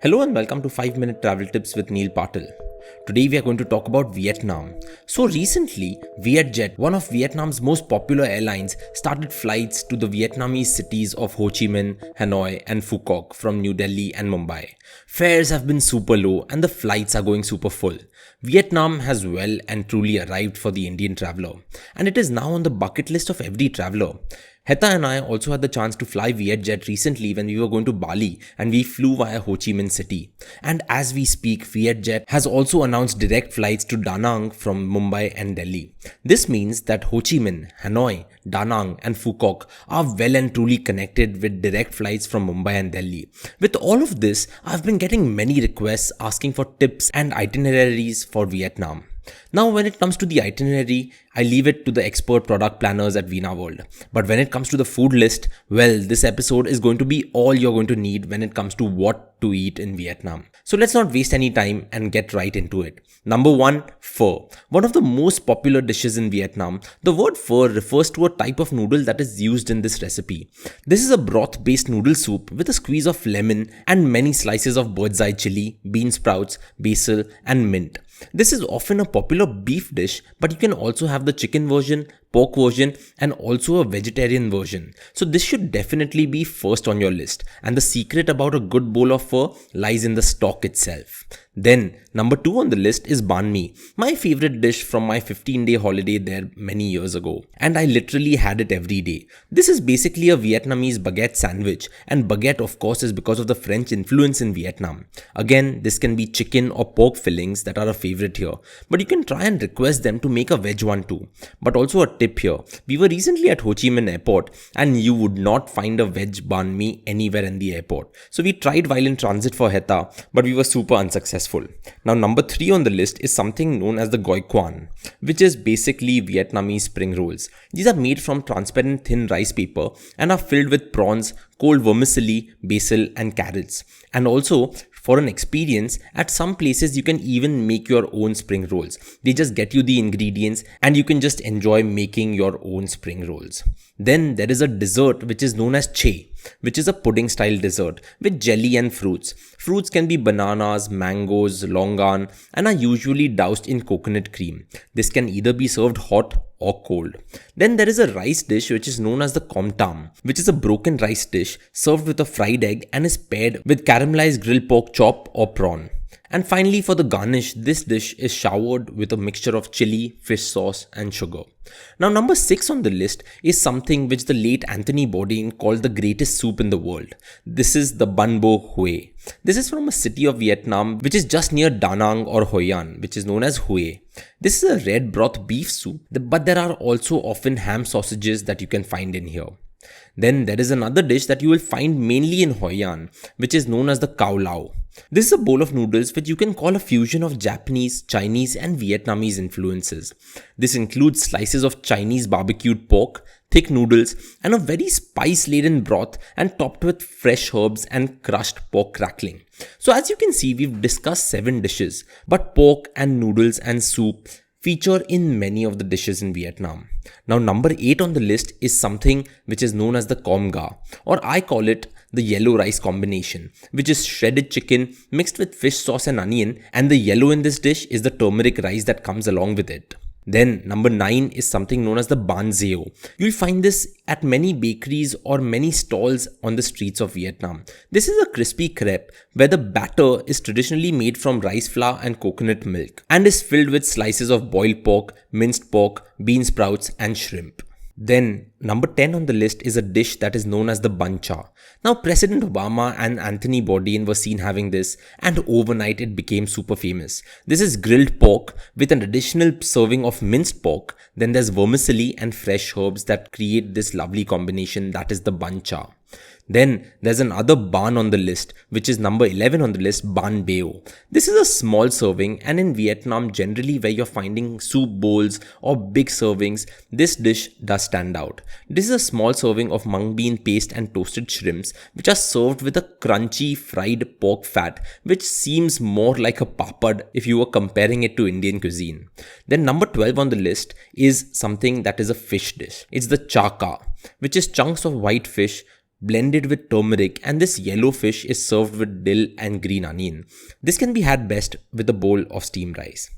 Hello and welcome to 5 Minute Travel Tips with Neil Patil. Today we are going to talk about Vietnam. So recently, Vietjet, one of Vietnam's most popular airlines, started flights to the Vietnamese cities of Ho Chi Minh, Hanoi and Phu Quoc from New Delhi and Mumbai. Fares have been super low and the flights are going super full. Vietnam has well and truly arrived for the Indian traveller, and it is now on the bucket list of every traveller. Heta and I also had the chance to fly Vietjet recently when we were going to Bali, and we flew via Ho Chi Minh City. And as we speak, Vietjet has also announced direct flights to Da Nang from Mumbai and Delhi. This means that Ho Chi Minh, Hanoi, Da Nang and Phu Quoc are well and truly connected with direct flights from Mumbai and Delhi. With all of this, I've been getting many requests asking for tips and itineraries for Vietnam. Now, when it comes to the itinerary, I leave it to the expert product planners at Vina World. But when it comes to the food list, well, this episode is going to be all you're going to need when it comes to what to eat in Vietnam. So let's not waste any time and get right into it. Number 1, pho. One of the most popular dishes in Vietnam, the word pho refers to a type of noodle that is used in this recipe. This is a broth-based noodle soup with a squeeze of lemon and many slices of bird's eye chili, bean sprouts, basil and mint. This is often a popular beef dish, but you can also have the chicken version, pork version and also a vegetarian version. So this should definitely be first on your list, and the secret about a good bowl of pho lies in the stock itself. Then number 2 on the list is banh mi, my favorite dish from my 15-day holiday there many years ago, and I literally had it every day. This is basically a Vietnamese baguette sandwich, and baguette of course is because of the French influence in Vietnam. Again, this can be chicken or pork fillings that are a favorite here, but you can try and request them to make a veg one too. But also a tip here, we were recently at Ho Chi Minh Airport and you would not find a veg banh mi anywhere in the airport. So we tried while in transit for Heta, but we were super unsuccessful. Now number 3 on the list is something known as the Goi Quan, which is basically Vietnamese spring rolls. These are made from transparent thin rice paper and are filled with prawns, cold vermicelli, basil and carrots. And also, for an experience, at some places you can even make your own spring rolls. They just get you the ingredients and you can just enjoy making your own spring rolls. Then there is a dessert which is known as che, which is a pudding style dessert with jelly and fruits. Fruits can be bananas, mangoes, longan and are usually doused in coconut cream. This can either be served hot or cold. Then there is a rice dish which is known as the com tam, which is a broken rice dish served with a fried egg and is paired with caramelized grilled pork chop or prawn. And finally, for the garnish, this dish is showered with a mixture of chili, fish sauce and sugar. Now number 6 on the list is something which the late Anthony Bourdain called the greatest soup in the world. This is the Bun Bo Hue. This is from a city of Vietnam which is just near Da Nang or Hoi An, which is known as Hue. This is a red broth beef soup, but there are also often ham sausages that you can find in here. Then there is another dish that you will find mainly in Hoi An, which is known as the Cao Lao. This is a bowl of noodles which you can call a fusion of Japanese, Chinese and Vietnamese influences. This includes slices of Chinese barbecued pork, thick noodles and a very spice-laden broth and topped with fresh herbs and crushed pork crackling. So as you can see, we've discussed 7 dishes, but pork and noodles and soup feature in many of the dishes in Vietnam. Now number 8 on the list is something which is known as the com ga, or I call it the yellow rice combination, which is shredded chicken mixed with fish sauce and onion, and the yellow in this dish is the turmeric rice that comes along with it. Then number 9 is something known as the ban zeo. You'll find this at many bakeries or many stalls on the streets of Vietnam. This is a crispy crepe where the batter is traditionally made from rice flour and coconut milk and is filled with slices of boiled pork, minced pork, bean sprouts and shrimp. Then number 10 on the list is a dish that is known as the bun cha. Now President Obama and Anthony Bourdain were seen having this, and overnight it became super famous. This is grilled pork with an additional serving of minced pork. Then there's vermicelli and fresh herbs that create this lovely combination that is the bun cha. Then there's another ban on the list, which is number 11 on the list, ban beo. This is a small serving, and in Vietnam generally where you're finding soup bowls or big servings, this dish does stand out. This is a small serving of mung bean paste and toasted shrimps, which are served with a crunchy fried pork fat, which seems more like a papad if you were comparing it to Indian cuisine. Then number 12 on the list is something that is a fish dish. It's the cha ka, which is chunks of white fish blended with turmeric, and this yellow fish is served with dill and green onion. This can be had best with a bowl of steamed rice.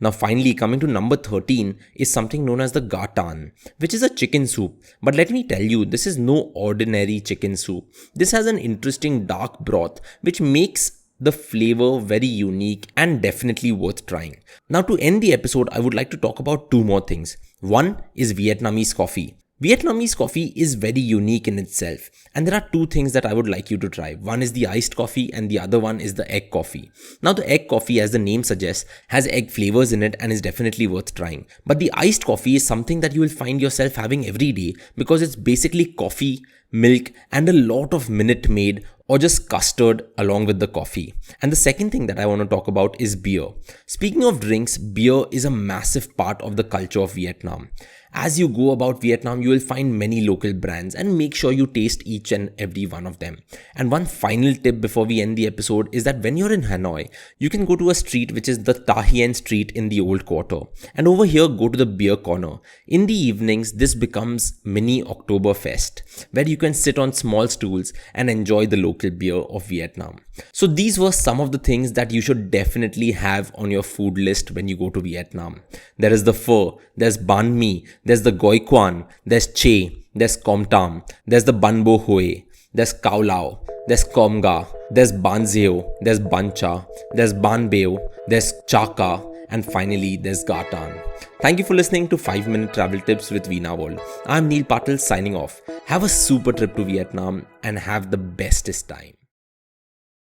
Now finally, coming to number 13 is something known as the gatan, which is a chicken soup. But let me tell you, this is no ordinary chicken soup. This has an interesting dark broth which makes the flavor very unique and definitely worth trying. Now to end the episode, I would like to talk about two more things. One is Vietnamese coffee. Vietnamese coffee is very unique in itself, and there are two things that I would like you to try. One is the iced coffee and the other one is the egg coffee. Now the egg coffee, as the name suggests, has egg flavors in it and is definitely worth trying. But the iced coffee is something that you will find yourself having every day because it's basically coffee, milk and a lot of Minute Maid or just custard along with the coffee. And the second thing that I want to talk about is beer. Speaking of drinks, beer is a massive part of the culture of Vietnam. As you go about Vietnam, you will find many local brands and make sure you taste each and every one of them. And one final tip before we end the episode is that when you're in Hanoi, you can go to a street which is the Ta Hien street in the old quarter. And over here, go to the beer corner. In the evenings, this becomes mini Oktoberfest, where you can sit on small stools and enjoy the local beer of Vietnam. So these were some of the things that you should definitely have on your food list when you go to Vietnam. There is the pho, there's banh mi, there's the goi quan, there's che, there's com tam, there's the bun bo hue, there's cao lao, there's com ga, there's ban zeo, there's ban cha, there's ban beo, there's cha ka, and finally there's gatan. Thank you for listening to 5-Minute Travel Tips with Veena World. I'm Neil Patil signing off. Have a super trip to Vietnam and have the bestest time.